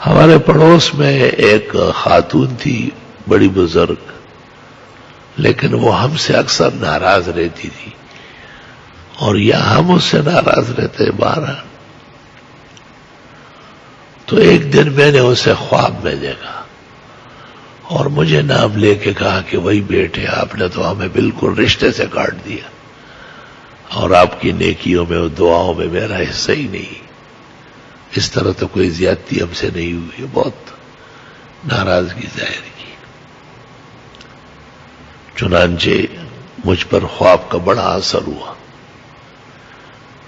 ہمارے پڑوس میں ایک خاتون تھی بڑی بزرگ، لیکن وہ ہم سے اکثر ناراض رہتی تھی اور یا ہم اس سے ناراض رہتے بارہ. تو ایک دن میں نے اسے خواب میں دیکھا اور مجھے نام لے کے کہا کہ وہی بیٹے، آپ نے تو ہمیں بالکل رشتے سے کاٹ دیا اور آپ کی نیکیوں میں اور دعاؤں میں میرا حصہ ہی نہیں. اس طرح تو کوئی زیادتی ہم سے نہیں ہوئی. بہت ناراضگی ظاہر کی. چنانچہ مجھ پر خواب کا بڑا اثر ہوا.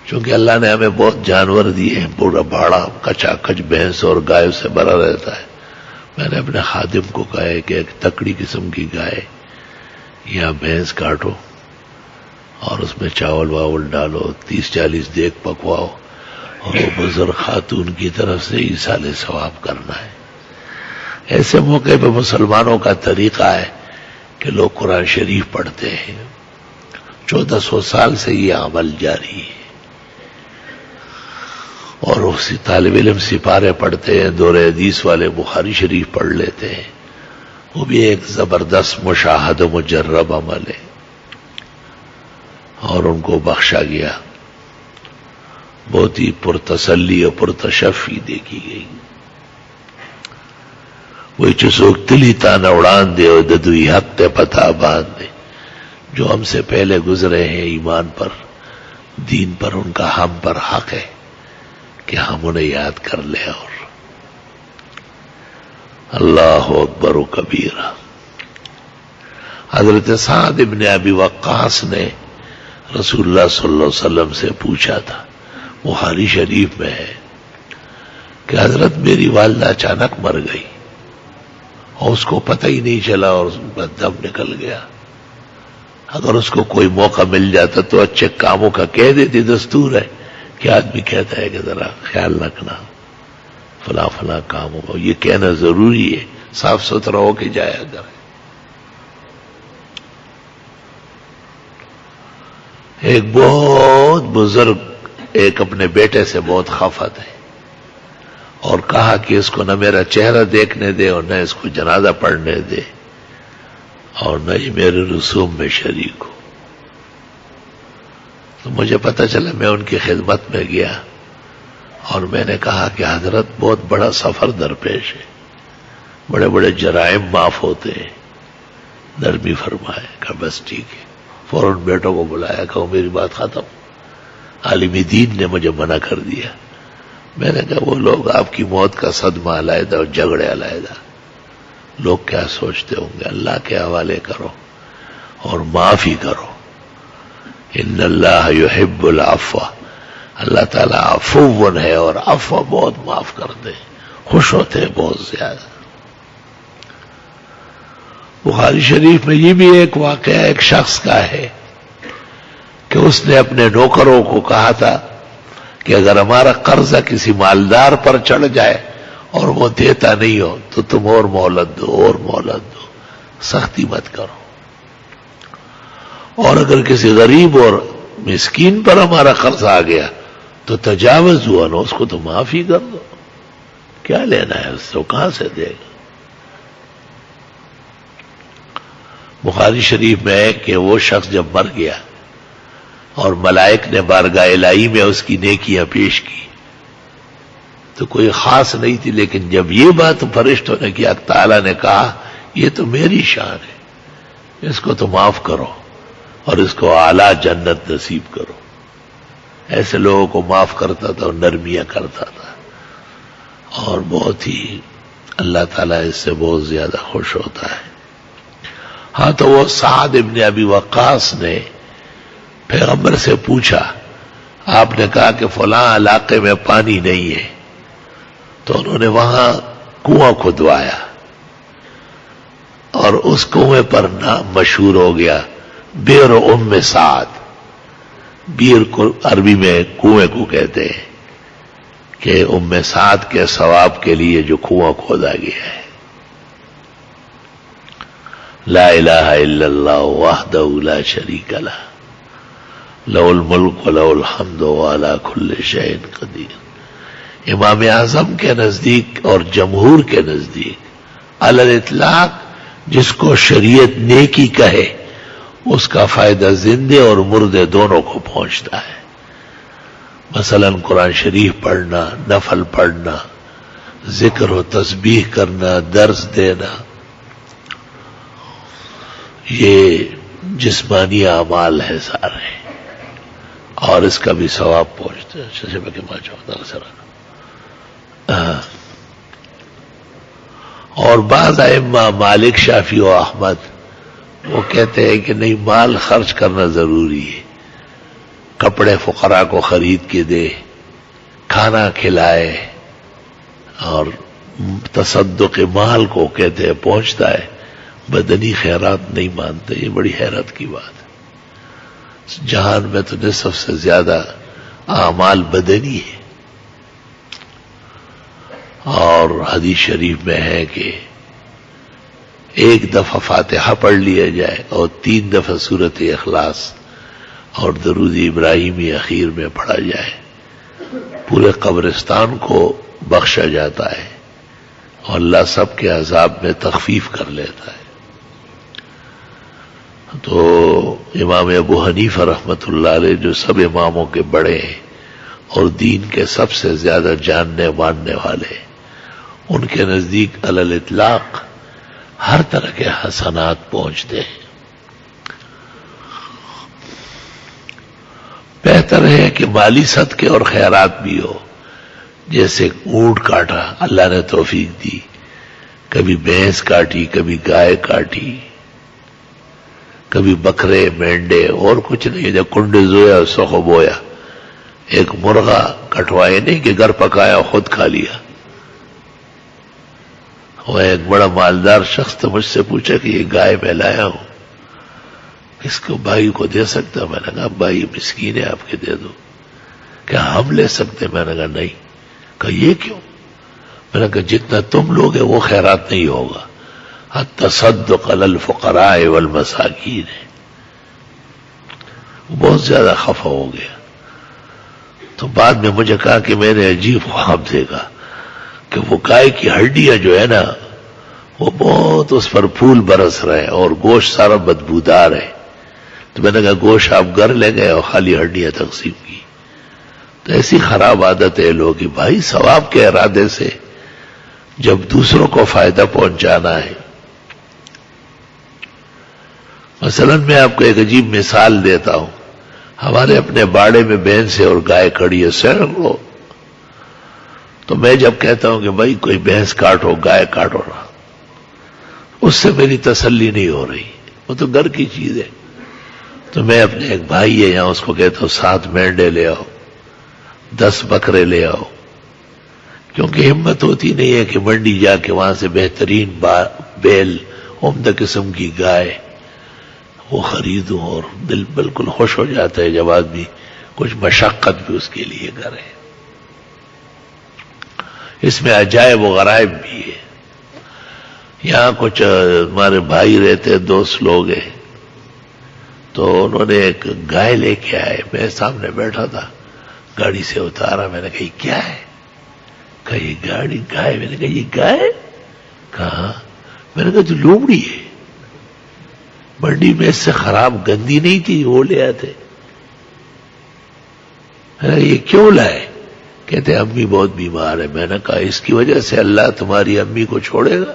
چونکہ اللہ نے ہمیں بہت جانور دیے ہیں، پورا بھاڑا کچا کچ بھینس اور گائے سے بھرا رہتا ہے. میں نے اپنے خادم کو کہا ہے کہ ایک تکڑی قسم کی گائے یا بھینس کاٹو اور اس میں چاول واول ڈالو، 30-40 دیگ پکواؤ اور وہ بزرگ خاتون کی طرف سے ایصال ثواب کرنا ہے. ایسے موقع پہ مسلمانوں کا طریقہ ہے کہ لوگ قرآن شریف پڑھتے ہیں. 1400 سال سے یہ عمل جاری ہے. اور اسی طالب علم سپارے پڑھتے ہیں، دور حدیث والے بخاری شریف پڑھ لیتے ہیں. وہ بھی ایک زبردست مشاہدہ مجرب عمل ہے اور ان کو بخشا گیا. بہت ہی پرتسلی اور پرتشفی دیکھی گئی. وہی چسوک تلی تانا اڑان دے اور ددوئی حق تے پتہ باندھ دے. جو ہم سے پہلے گزرے ہیں ایمان پر، دین پر، ان کا ہم پر حق ہے کہ ہم انہیں یاد کر لیں. اور اللہ اکبر و کبیرہ. حضرت سعد ابن ابی وقاص نے رسول اللہ صلی اللہ علیہ وسلم سے پوچھا تھا، بخاری شریف میں ہے کہ حضرت میری والدہ اچانک مر گئی اور اس کو پتہ ہی نہیں چلا اور اس کا دم نکل گیا. اگر اس کو کوئی موقع مل جاتا تو اچھے کاموں کا کہہ دیتی. دستور ہے کہ آدمی کہتا ہے کہ ذرا خیال رکھنا فلاں فلاں کام ہوگا. یہ کہنا ضروری ہے، صاف ستھرا ہو کے جایا کرے. ایک بہت بزرگ ایک اپنے بیٹے سے بہت خفا ہے اور کہا کہ اس کو نہ میرا چہرہ دیکھنے دے اور نہ اس کو جنازہ پڑھنے دے اور نہ ہی میرے رسوم میں شریک ہو. تو مجھے پتہ چلا، میں ان کی خدمت میں گیا اور میں نے کہا کہ حضرت بہت بڑا سفر درپیش ہے، بڑے بڑے جرائم معاف ہوتے ہیں، نرمی فرمائے. کہا بس ٹھیک ہے. فوراً بیٹوں کو بلایا، کہو میری بات ختم، عالم دین نے مجھے منع کر دیا. میں نے کہا وہ لوگ آپ کی موت کا صدمہ علیحدہ اور جھگڑے علیحدہ، لوگ کیا سوچتے ہوں گے. اللہ کے حوالے کرو اور معافی کرو. ان اللہ یحب العفو. اللہ تعالیٰ عفو ہے اور عفو بہت معاف کرتے ہیں، خوش ہوتے ہیں بہت زیادہ. بخاری شریف میں یہ بھی ایک واقعہ ایک شخص کا ہے کہ اس نے اپنے نوکروں کو کہا تھا کہ اگر ہمارا قرضہ کسی مالدار پر چڑھ جائے اور وہ دیتا نہیں ہو تو تم اور مہلت دو اور مہلت دو، سختی مت کرو. اور اگر کسی غریب اور مسکین پر ہمارا قرض آ گیا تو تجاوز ہوا نا، اس کو تو معافی کر دو. کیا لینا ہے اس سے، کہاں سے دے گا. بخاری شریف میں ہے کہ وہ شخص جب مر گیا اور ملائک نے بارگاہ الہی میں اس کی نیکیاں پیش کی تو کوئی خاص نہیں تھی، لیکن جب یہ بات فرشتوں نے کیا، تعالیٰ نے کہا یہ تو میری شان ہے، اس کو تو معاف کرو اور اس کو اعلیٰ جنت نصیب کرو. ایسے لوگوں کو معاف کرتا تھا اور نرمیاں کرتا تھا اور بہت ہی اللہ تعالیٰ اس سے بہت زیادہ خوش ہوتا ہے. ہاں تو وہ سعد ابن ابی وقاص نے پیغمبر سے پوچھا، آپ نے کہا کہ فلاں علاقے میں پانی نہیں ہے، تو انہوں نے وہاں کنواں کھدوایا اور اس کنویں پر نام مشہور ہو گیا بئر ام سعد. بئر کو عربی میں کنویں کو کہتے ہیں کہ ام سعد کے ثواب کے لیے جو کنواں کھودا گیا ہے. لا الہ الا اللہ وحدہ لا شریک لہ لہ الملک ولہ الحمد وعلی کل شیء قدیر. امام اعظم کے نزدیک اور جمہور کے نزدیک علی الاطلاق جس کو شریعت نیکی کہے اس کا فائدہ زندے اور مردے دونوں کو پہنچتا ہے. مثلا قرآن شریف پڑھنا، نفل پڑھنا، ذکر و تسبیح کرنا، درس دینا، یہ جسمانی اعمال ہے سارے، اور اس کا بھی ثواب پہنچتا ہے. اور بعض ائمہ مالک، شافعی و احمد وہ کہتے ہیں کہ نہیں، مال خرچ کرنا ضروری ہے، کپڑے فقراء کو خرید کے دے، کھانا کھلائے، اور تصدق مال کو کہتے ہیں پہنچتا ہے، بدنی خیرات نہیں مانتے. یہ بڑی حیرت کی بات ہے. جہان میں تو نصف سے زیادہ اعمال بدنی ہے، اور حدیث شریف میں ہے کہ ایک دفعہ فاتحہ پڑھ لیا جائے اور 3 دفعہ سورۃ اخلاص اور درود ابراہیمی اخیر میں پڑھا جائے، پورے قبرستان کو بخشا جاتا ہے اور اللہ سب کے عذاب میں تخفیف کر لیتا ہے. تو امام ابو حنیفہ رحمۃ اللہ علیہ جو سب اماموں کے بڑے ہیں اور دین کے سب سے زیادہ جاننے ماننے والے، ان کے نزدیک علی الاطلاق ہر طرح کے حسنات پہنچتے ہیں. بہتر ہے کہ مالی صدقے اور خیرات بھی ہو، جیسے اونٹ کاٹا، اللہ نے توفیق دی، کبھی بھینس کاٹی، کبھی گائے کاٹی، کبھی بکرے، مینڈے، اور کچھ نہیں، جب کنڈے زویا سخو بویا. ایک مرغا کٹوائے نہیں کہ گھر پکایا خود کھا لیا. وہ ایک بڑا مالدار شخص تو مجھ سے پوچھا کہ یہ گائے میں لایا ہوں، اس کو بھائی کو دے سکتا؟ میں نے کہا بھائی مسکین ہے، آپ کے دے دو. کیا ہم لے سکتے؟ میں نے کہا نہیں. کہا یہ کیوں؟ میں نے کہا جتنا تم لوگ ہیں وہ خیرات نہیں ہوگا. التصدق علی الفقراء والمساکین ہے. بہت زیادہ خفا ہو گیا. تو بعد میں مجھے کہا کہ میں نے عجیب خواب دیکھا کہ وہ گائے کی ہڈیاں جو ہے نا، وہ بہت اس پر پھول برس رہے ہیں اور گوشت سارا بدبودار ہے. تو میں نے کہا گوشت آپ گھر لے گئے اور خالی ہڈیاں تقسیم کی. تو ایسی خراب عادت ہے لوگوں کی. بھائی ثواب کے ارادے سے جب دوسروں کو فائدہ پہنچانا ہے. مثلا میں آپ کو ایک عجیب مثال دیتا ہوں. ہمارے اپنے باڑے میں بھینس اور گائے کھڑی ہے سینکڑوں. تو میں جب کہتا ہوں کہ بھائی کوئی بھینس کاٹو، گائے کاٹو نا، اس سے میری تسلی نہیں ہو رہی، وہ تو گھر کی چیز ہے. تو میں اپنے ایک بھائی ہے یہاں، اس کو کہتا ہوں 7 مینڈے لے آؤ، 10 بکرے لے آؤ. کیونکہ ہمت ہوتی نہیں ہے کہ منڈی جا کے وہاں سے بہترین بیل، عمدہ قسم کی گائے وہ خریدوں، اور دل بالکل خوش ہو جاتا ہے جب آدمی کچھ مشقت بھی اس کے لیے کرے. اس میں عجائب و غرائب بھی ہے. یہاں کچھ ہمارے بھائی رہتے، دوست لوگ ہیں، تو انہوں نے ایک گائے لے کے آئے. میں سامنے بیٹھا تھا، گاڑی سے اتارا. میں نے کہا یہ کیا ہے؟ کہا یہ گائے. میں نے کہا یہ گائے؟ کہا. میں نے کہا تو لومڑی ہے، منڈی میں اس سے خراب گندی نہیں تھی، وہ لے آتے. یہ کیوں لائے؟ کہتے امی بہت بیمار ہے. میں نے کہا اس کی وجہ سے اللہ تمہاری امی کو چھوڑے گا؟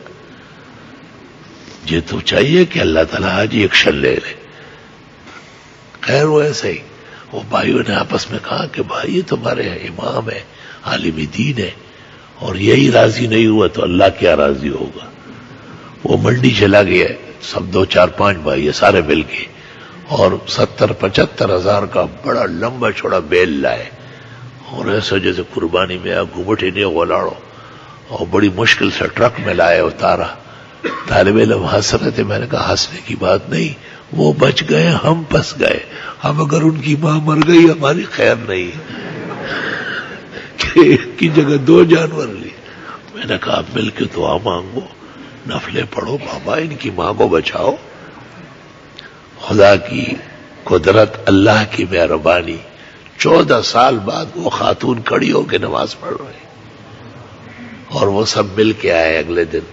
یہ تو چاہیے کہ اللہ تعالیٰ آج ایکشن لے لے. خیر وہ ایسے ہی وہ بھائیوں نے آپس میں کہا کہ بھائی تمہارے امام ہے، عالم دین ہے، اور یہی راضی نہیں ہوا تو اللہ کیا راضی ہوگا. وہ منڈی چلا گیا، سب 2 4 5 بھائی سارے مل کے، اور 70-75 ہزار کا بڑا لمبا چوڑا بیل لائے، اور ایسا جیسے قربانی میں گھومٹے نہیں غلاڑو، اور بڑی مشکل سے ٹرک میں لائے، اتارا. طالب علم ہنس رہے تھے. میں نے کہا ہنسنے کی بات نہیں، وہ بچ گئے، ہم پھنس گئے. ہم اگر ان کی ماں مر گئی ہماری خیر نہیں کہ ایک کی جگہ 2 جانور لی. میں نے کہا مل کے دعا مانگو، نفلیں پڑھو، بابا ان کی ماں کو بچاؤ. خدا کی قدرت، اللہ کی مہربانی، 14 سال بعد وہ خاتون کھڑی ہو کے نماز پڑھ رہے ہیں. اور وہ سب مل کے آئے اگلے دن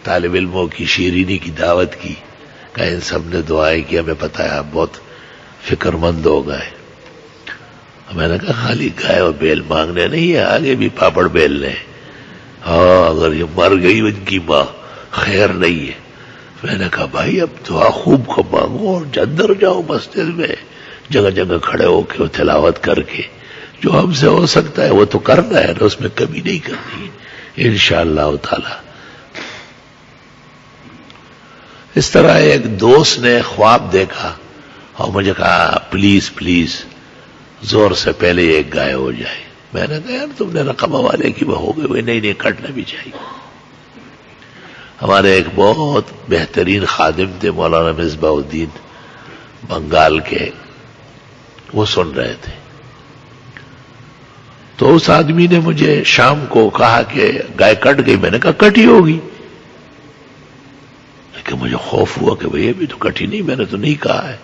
طالب علموں کی شیرینی کی دعوت کی، کہ ان سب نے دعائیں کی، ہمیں پتہ ہے آپ بہت فکر مند ہو گئے۔ میں نے کہا خالی گائے اور بیل مانگنے نہیں ہے، آگے بھی پاپڑ بیلنے ہیں۔ ہاں اگر یہ مر گئی ان کی ماں خیر نہیں ہے۔ میں نے کہا بھائی اب دعا خوب کو مانگو اور اندر جاؤ مسجد میں، جگہ جگہ کھڑے ہو کے تلاوت کر کے، جو ہم سے ہو سکتا ہے وہ تو کرنا ہے نا، اس میں کمی نہیں کرنی ہے انشاءاللہ تعالی۔ اس طرح ایک دوست نے خواب دیکھا اور مجھے کہا پلیز پلیز زور سے پہلے ایک گائے ہو جائے۔ میں نے کہا یار تم نے رقم والے کی وہ ہو گئی، وہ نہیں کٹنا بھی چاہیے۔ ہمارے ایک بہت بہترین خادم تھے مولانا مصباح الدین بنگال کے، وہ سن رہے تھے، تو اس آدمی نے مجھے شام کو کہا کہ گائے کٹ گئی۔ میں نے کہا کٹی ہوگی، لیکن مجھے خوف ہوا کہ بھئی ابھی تو کٹی نہیں، میں نے تو نہیں کہا ہے۔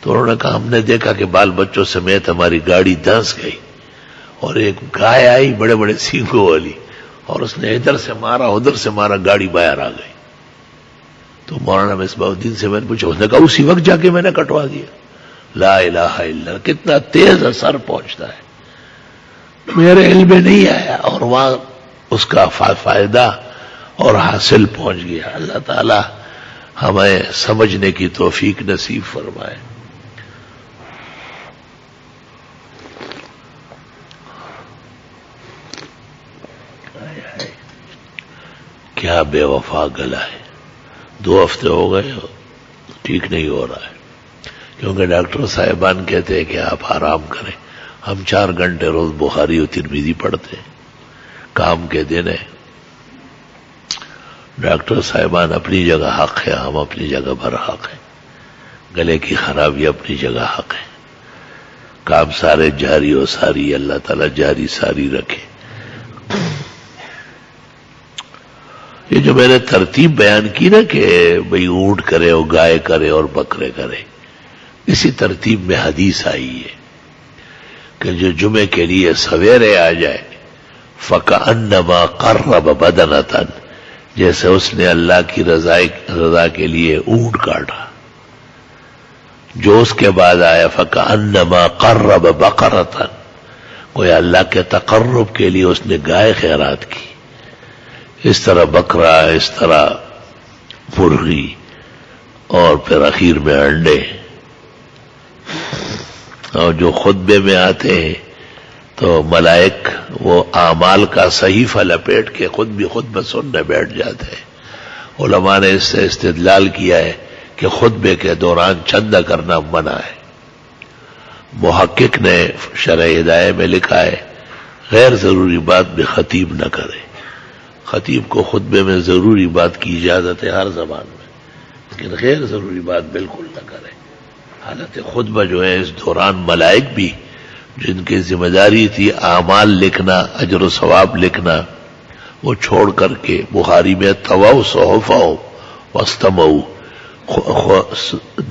تو انہوں نے کہا ہم نے دیکھا کہ بال بچوں سمیت ہماری گاڑی دھنس گئی اور ایک گائے آئی بڑے بڑے سینگوں والی، اور اس نے ادھر سے مارا ادھر سے مارا، گاڑی باہر آ گئی۔ تو مولانا مصباح الدین سے میں نے پوچھا، اس نے کہا اسی وقت جا کے میں نے کٹوا دیا۔ لا الہ الا اللہ، کتنا تیز اثر پہنچتا ہے، میرے علم میں نہیں آیا اور وہاں اس کا فائدہ اور حاصل پہنچ گیا۔ اللہ تعالی ہمیں سمجھنے کی توفیق نصیب فرمائے۔ کیا بے وفا گلا ہے، 2 ہفتے ہو گئے ٹھیک نہیں ہو رہا ہے، کیونکہ ڈاکٹر صاحبان کہتے ہیں کہ آپ آرام کریں۔ ہم 4 گھنٹے روز بخاری و ترمذی پڑھتے ہیں، کام کے دن ہے۔ ڈاکٹر صاحبان اپنی جگہ حق ہے، ہم اپنی جگہ پر حق ہیں، گلے کی خرابی اپنی جگہ حق ہے، کام سارے جاری و ساری، اللہ تعالیٰ جاری ساری رکھے۔ یہ جو میں نے ترتیب بیان کی نا کہ بھئی اونٹ کرے اور گائے کرے اور بکرے کرے، اسی ترتیب میں حدیث آئی ہے کہ جو جمعے کے لیے سویرے آ جائے فَكَأَنَّمَا قَرَّبَ بَدَنَةً، جیسے اس نے اللہ کی رضا کے لیے اونٹ کاٹا۔ جو اس کے بعد آیا فَكَأَنَّمَا قَرَّبَ بَقَرَةً، کوئی اللہ کے تقرب کے لیے اس نے گائے خیرات کی۔ اس طرح بکرا، اس طرح مرغی، اور پھر اخیر میں انڈے۔ اور جو خطبے میں آتے ہیں تو ملائک وہ اعمال کا صحیفہ لپیٹ کے خود بھی خطبہ سننے بیٹھ جاتے ہیں۔ علماء نے اس سے استدلال کیا ہے کہ خطبے کے دوران چندہ کرنا منع ہے۔ محقق نے شرح ہدایہ میں لکھا ہے غیر ضروری بات بھی خطیب نہ کرے۔ خطیب کو خطبے میں ضروری بات کی اجازت ہے ہر زبان میں، لیکن غیر ضروری بات بالکل نہ کرے۔ حالت خطبہ جو ہے اس دوران ملائک بھی جن کی ذمہ داری تھی اعمال لکھنا، اجر و ثواب لکھنا، وہ چھوڑ کر کے بخاری میں طووا صحفہ واستمعوا،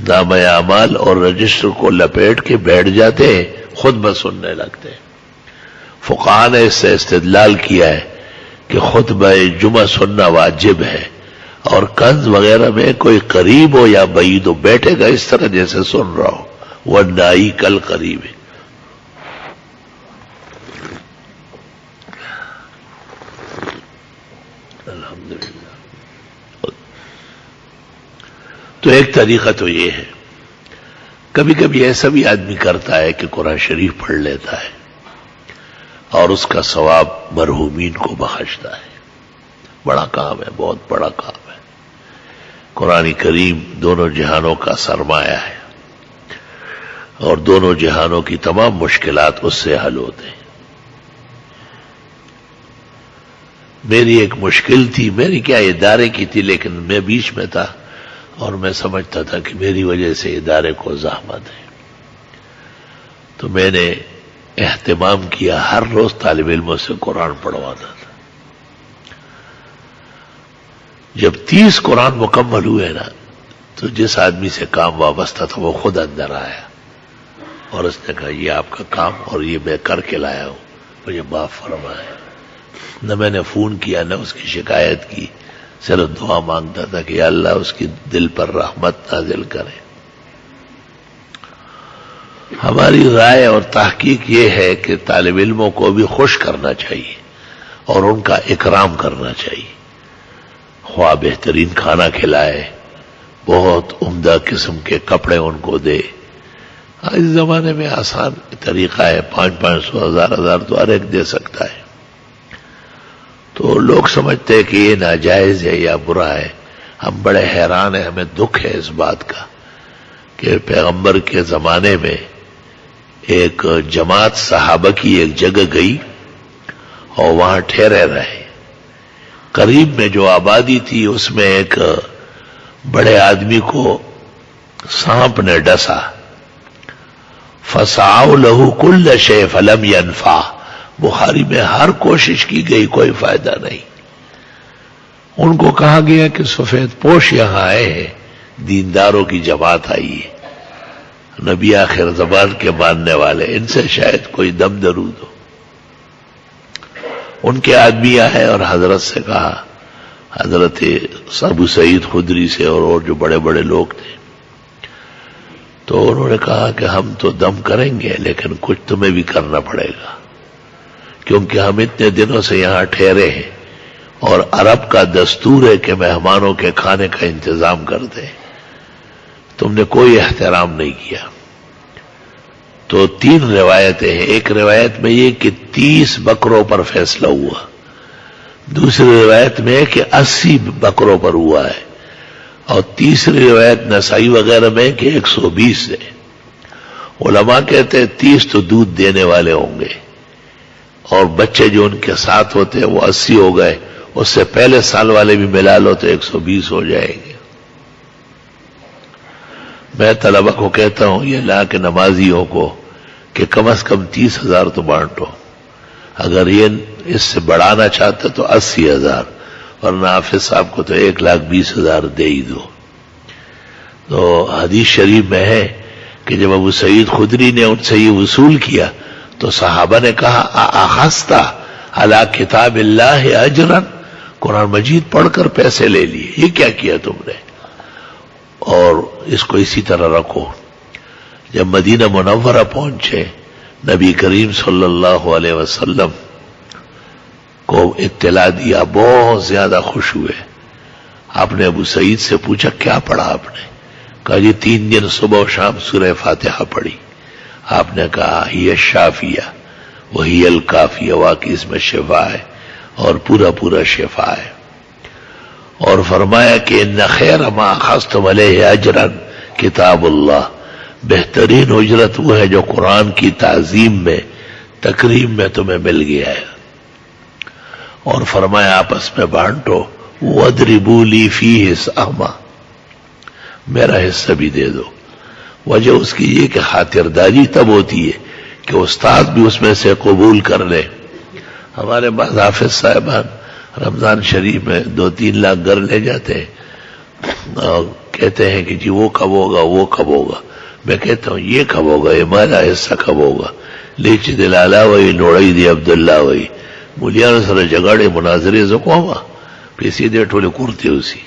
نامہ اعمال اور رجسٹر کو لپیٹ کے بیٹھ جاتے ہیں، خطبہ سننے لگتے ہیں۔ فقہاء نے اس سے استدلال کیا ہے کہ خطبہ جمعہ سننا واجب ہے، اور کنز وغیرہ میں کوئی قریب ہو یا بعید ہو بیٹھے گا اس طرح جیسے سن رہا ہو، والنائی کل قریب ہے۔ الحمدللہ۔ تو ایک طریقہ تو یہ ہے، کبھی کبھی ایسا بھی آدمی کرتا ہے کہ قرآن شریف پڑھ لیتا ہے اور اس کا ثواب مرحومین کو بخشتا ہے۔ بڑا کام ہے، بہت بڑا کام ہے۔ قرآن کریم دونوں جہانوں کا سرمایہ ہے، اور دونوں جہانوں کی تمام مشکلات اس سے حل ہوتے ہیں۔ میری ایک مشکل تھی، میری کیا ادارے کی تھی، لیکن میں بیچ میں تھا اور میں سمجھتا تھا کہ میری وجہ سے ادارے کو زحمت ہے، تو میں نے اہتمام کیا، ہر روز طالب علموں سے قرآن پڑھواتا تھا۔ جب 30 قرآن مکمل ہوئے نا، تو جس آدمی سے کام وابستہ تھا وہ خود اندر آیا اور اس نے کہا یہ آپ کا کام اور یہ میں کر کے لایا ہوں، مجھے معاف فرمائے۔ نہ میں نے فون کیا نہ اس کی شکایت کی، صرف دعا مانگتا تھا کہ یا اللہ اس کی دل پر رحمت نازل کرے۔ ہماری رائے اور تحقیق یہ ہے کہ طالب علموں کو بھی خوش کرنا چاہیے اور ان کا اکرام کرنا چاہیے، خواہ بہترین کھانا کھلائے، بہت عمدہ قسم کے کپڑے ان کو دے۔ آج زمانے میں آسان طریقہ ہے، 500 1000 تو ہر ایک دے سکتا ہے۔ تو لوگ سمجھتے ہیں کہ یہ ناجائز ہے یا برا ہے۔ ہم بڑے حیران ہیں، ہمیں دکھ ہے اس بات کا کہ پیغمبر کے زمانے میں ایک جماعت صحابہ کی ایک جگہ گئی اور وہاں ٹھہرے رہے۔ قریب میں جو آبادی تھی اس میں ایک بڑے آدمی کو سانپ نے ڈسا، فَسَعَوْا لَهُ كُلَّ شَيْءٍ فَلَمْ يَنْفَعْهُ۔ بخاری میں ہر کوشش کی گئی، کوئی فائدہ نہیں۔ ان کو کہا گیا کہ سفید پوش یہاں آئے ہیں، دینداروں کی جماعت آئی ہے، نبی آخر زبان کے ماننے والے، ان سے شاید کوئی دم درود ہو۔ ان کے آدمی آئے اور حضرت سے کہا، حضرت ابو سعید خدری سے اور جو بڑے بڑے لوگ تھے، تو انہوں نے کہا کہ ہم تو دم کریں گے لیکن کچھ تمہیں بھی کرنا پڑے گا، کیونکہ ہم اتنے دنوں سے یہاں ٹھہرے ہیں اور عرب کا دستور ہے کہ مہمانوں کے کھانے کا انتظام کرتے ہیں، تم نے کوئی احترام نہیں کیا۔ تو 3 روایتیں ہیں، ایک روایت میں یہ کہ 30 بکروں پر فیصلہ ہوا، دوسری روایت میں کہ 80 بکروں پر ہوا ہے، اور تیسری روایت نسائی وغیرہ میں کہ 120 ہے۔ علماء کہتے ہیں 30 تو دودھ دینے والے ہوں گے، اور بچے جو ان کے ساتھ ہوتے ہیں وہ 80 ہو گئے، اس سے پہلے سال والے بھی ملا لو تو 120 ہو جائیں گے۔ میں طلبہ کو کہتا ہوں یہ لا کے نمازیوں کو کہ کم از کم 30,000 تو بانٹو، اگر یہ اس سے بڑھانا چاہتے تو 80,000، ورنہ حافظ صاحب کو تو 1,20,000 دے ہی دو۔ تو حدیث شریف میں ہے کہ جب ابو سعید خدری نے ان سے یہ وصول کیا تو صحابہ نے کہا اخذتا علی کتاب اللہ اجرا، قرآن مجید پڑھ کر پیسے لے لیے، یہ کیا کیا تم نے؟ اور اس کو اسی طرح رکھو۔ جب مدینہ منورہ پہنچے، نبی کریم صلی اللہ علیہ وسلم کو اطلاع دیا، بہت زیادہ خوش ہوئے۔ آپ نے ابو سعید سے پوچھا کیا پڑھا آپ نے؟ کہا جی 3 دن صبح و شام سورہ فاتحہ پڑھی۔ آپ نے کہا ہی الشافیہ وہی الکافیہ، واقعی اس میں شفا ہے اور پورا شفا ہے۔ اور فرمایا کہ ان خیر ما اخذتم علیہ اجرا کتاب اللہ، بہترین اجرت وہ ہے جو قرآن کی تعظیم میں، تکریم میں تمہیں مل گیا ہے۔ اور فرمایا آپس میں بانٹو، وَاضْرِبُوا لِي فِيهِ سَهْمًا، میرا حصہ بھی دے دو۔ وجہ اس کی یہ کہ خاطرداری تب ہوتی ہے کہ استاد بھی اس میں سے قبول کر لے۔ ہمارے بعض حافظ صاحبان رمضان شریف میں 2-3 لاکھ گھر لے جاتے ہیں اور کہتے ہیں کہ جی وہ کب ہوگا، وہ کب ہوگا۔ میں کہتا ہوں یہ کب ہوگا، یہ ہمارا حصہ کب ہوگا؟ لیچ دلالا وہی لوڑائی دی عبداللہ وہی مولیان سر جگڑے مناظرے زکوما پیسی دے ٹھولے کرتے اسی،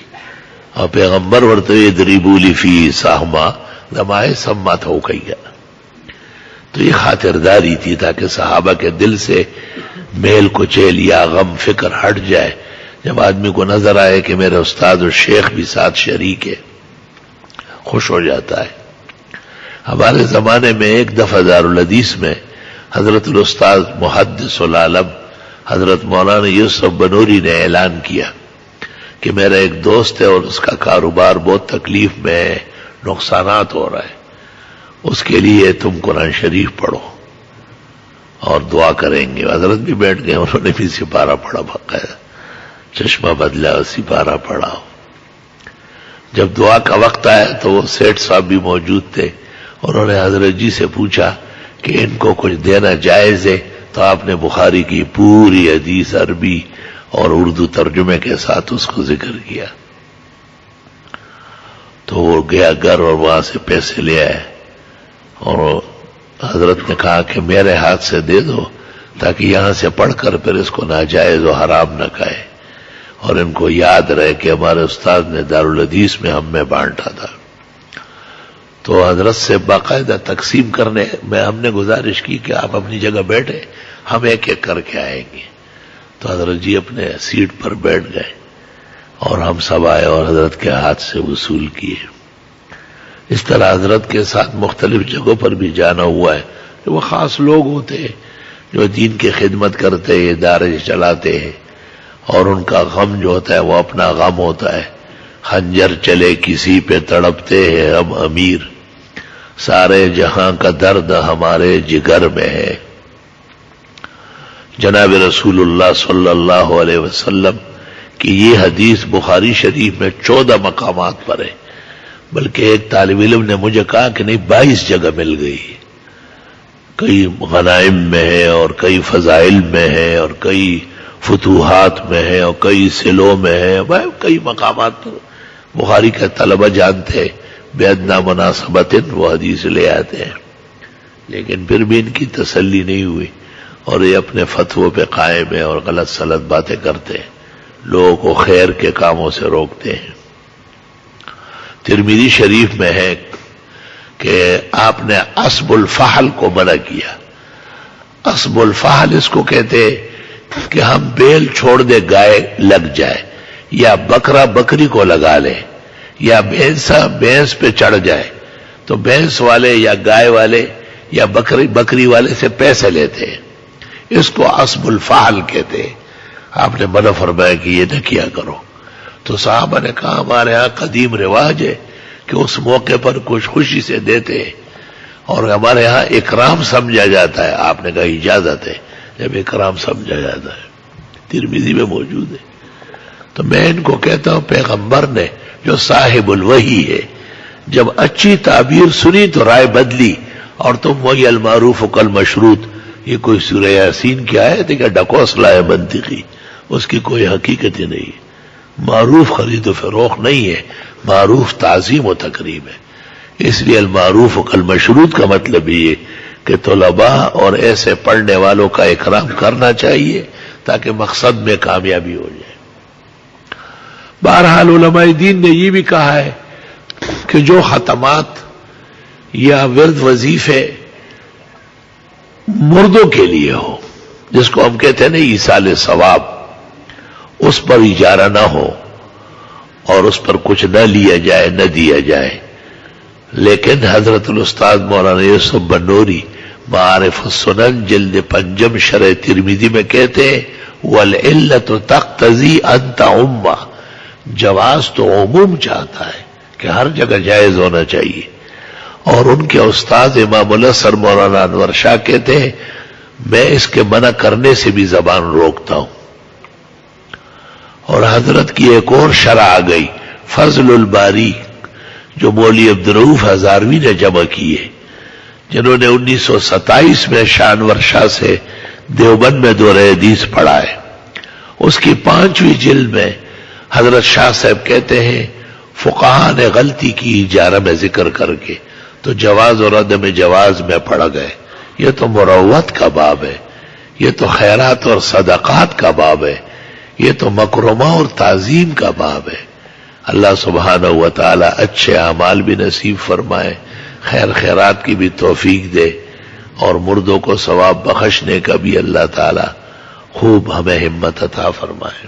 اور پیغمبر ورطوی دریبولی فی ساہما دمائے سمت ہو گئی گا۔ تو یہ خاطرداری تھی تاکہ صحابہ کے دل سے میل کچیل یا غم فکر ہٹ جائے، جب آدمی کو نظر آئے کہ میرے استاد اور شیخ بھی ساتھ شریک ہے، خوش ہو جاتا ہے۔ ہمارے زمانے میں ایک دفعہ دارالحدیث میں حضرت الاستاذ محدث العالم حضرت مولانا یوسف بنوری نے اعلان کیا کہ میرا ایک دوست ہے اور اس کا کاروبار بہت تکلیف میں ہے، نقصانات ہو رہا ہے، اس کے لیے تم قرآن شریف پڑھو اور دعا کریں گے۔ حضرت بھی بیٹھ گئے، انہوں نے بھی سپارہ پڑھا، باقاعدہ چشمہ بدلا اور سپارہ پڑھا۔ جب دعا کا وقت آیا تو وہ سیٹھ صاحب بھی موجود تھے، انہوں نے حضرت جی سے پوچھا کہ ان کو کچھ دینا جائز ہے؟ تو آپ نے بخاری کی پوری حدیث عربی اور اردو ترجمے کے ساتھ اس کو ذکر کیا۔ تو وہ گیا گھر اور وہاں سے پیسے لے آئے، اور حضرت نے کہا کہ میرے ہاتھ سے دے دو تاکہ یہاں سے پڑھ کر پھر اس کو ناجائز و حرام نہ کہے، اور ان کو یاد رہے کہ ہمارے استاد نے دارالحدیث میں ہم میں بانٹا تھا۔ تو حضرت سے باقاعدہ تقسیم کرنے میں ہم نے گزارش کی کہ آپ اپنی جگہ بیٹھے، ہم ایک ایک کر کے آئیں گے۔ تو حضرت جی اپنے سیٹ پر بیٹھ گئے اور ہم سب آئے اور حضرت کے ہاتھ سے وصول کیے۔ اس طرح حضرت کے ساتھ مختلف جگہوں پر بھی جانا ہوا ہے۔ وہ خاص لوگ ہوتے ہیں جو دین کی خدمت کرتے ہیں، ادارے چلاتے ہیں، اور ان کا غم جو ہوتا ہے وہ اپنا غم ہوتا ہے۔ خنجر چلے کسی پہ تڑپتے ہیں ہم امیر، سارے جہاں کا درد ہمارے جگر میں ہے۔ جناب رسول اللہ صلی اللہ علیہ وسلم کی یہ حدیث بخاری شریف میں 14 مقامات پر ہے، بلکہ ایک طالب علم نے مجھے کہا کہ نہیں 22 جگہ مل گئی، کئی غنائم میں ہے اور کئی فضائل میں ہے اور کئی فتوحات میں ہے اور کئی سلوں میں ہے، کئی مقامات پر بخاری کا طلبہ جانتے ہیں، بے ادنیٰ مناسبت وہ حدیث لے آتے ہیں، لیکن پھر بھی ان کی تسلی نہیں ہوئی اور یہ اپنے فتووں پہ قائم ہے اور غلط سلط باتیں کرتے ہیں، لوگوں کو خیر کے کاموں سے روکتے ہیں۔ ترمذی شریف میں ہے کہ آپ نے اسب الفحل کو منع کیا۔ اسب الفحل اس کو کہتے ہیں کہ ہم بیل چھوڑ دے گائے لگ جائے، یا بکرا بکری کو لگا لے، یا بھینسا بھینس پہ چڑھ جائے، تو بھینس والے یا گائے والے یا بکری والے سے پیسے لیتے ہیں، اس کو اسب الفحل کہتے ہیں۔ آپ نے منع فرمایا کہ یہ نہ کیا کرو۔ تو صحابہ نے کہا ہمارے ہاں قدیم رواج ہے کہ اس موقع پر کچھ خوشی سے دیتے ہیں اور ہمارے ہاں اکرام سمجھا جاتا ہے۔ آپ نے کہا اجازت ہے جب اکرام سمجھا جاتا ہے، ترمذی میں موجود ہے۔ تو میں ان کو کہتا ہوں پیغمبر نے جو صاحب الوحی ہے، جب اچھی تعبیر سنی تو رائے بدلی، اور تم وہی المعروف کالمشروط، یہ کوئی سورہ یاسین کی آیت ہے کہ ڈکوسلا ہے منطقی، اس کی کوئی حقیقت ہی نہیں۔ معروف خرید و فروخت نہیں ہے، معروف تعظیم و تکریم ہے۔ اس لیے المعروف کالمشروط کا مطلب یہ کہ طلباء اور ایسے پڑھنے والوں کا اکرام کرنا چاہیے تاکہ مقصد میں کامیابی ہو جائے۔ بہرحال علماء دین نے یہ بھی کہا ہے کہ جو ختمات یا ورد وظیفے مردوں کے لیے ہو، جس کو ہم کہتے ہیں نا ایصال ثواب، اس پر اجارہ نہ ہو اور اس پر کچھ نہ لیا جائے نہ دیا جائے، لیکن حضرت الاستاذ مولانا یوسف بنوری معارف السنن جلد 5 شرح ترمذی میں کہتے ہیں والعلت تقتضی ان تعم، جواز تو عموم چاہتا ہے کہ ہر جگہ جائز ہونا چاہیے، اور ان کے استاد امام الاسر مولانا انور شاہ کہتے ہیں میں اس کے منع کرنے سے بھی زبان روکتا ہوں۔ اور حضرت کی ایک اور شرح آ گئی فضل الباری، جو مولوی عبدالرؤوف ہزاروی نے جمع کی ہے، جنہوں نے 1927 میں شانور شاہ سے دیوبند میں دورہ حدیث پڑھا ہے۔ اس کی 5ویں جلد میں حضرت شاہ صاحب کہتے ہیں فقہا نے غلطی کی اجارہ میں ذکر کر کے، تو جواز اور عدم جواز میں پڑ گئے۔ یہ تو مروت کا باب ہے، یہ تو خیرات اور صدقات کا باب ہے، یہ تو مکرمہ اور تعظیم کا باب ہے۔ اللہ سبحانہ و تعالی اچھے اعمال بھی نصیب فرمائے، خیر خیرات کی بھی توفیق دے، اور مردوں کو ثواب بخشنے کا بھی اللہ تعالی خوب ہمیں ہمت عطا فرمائے۔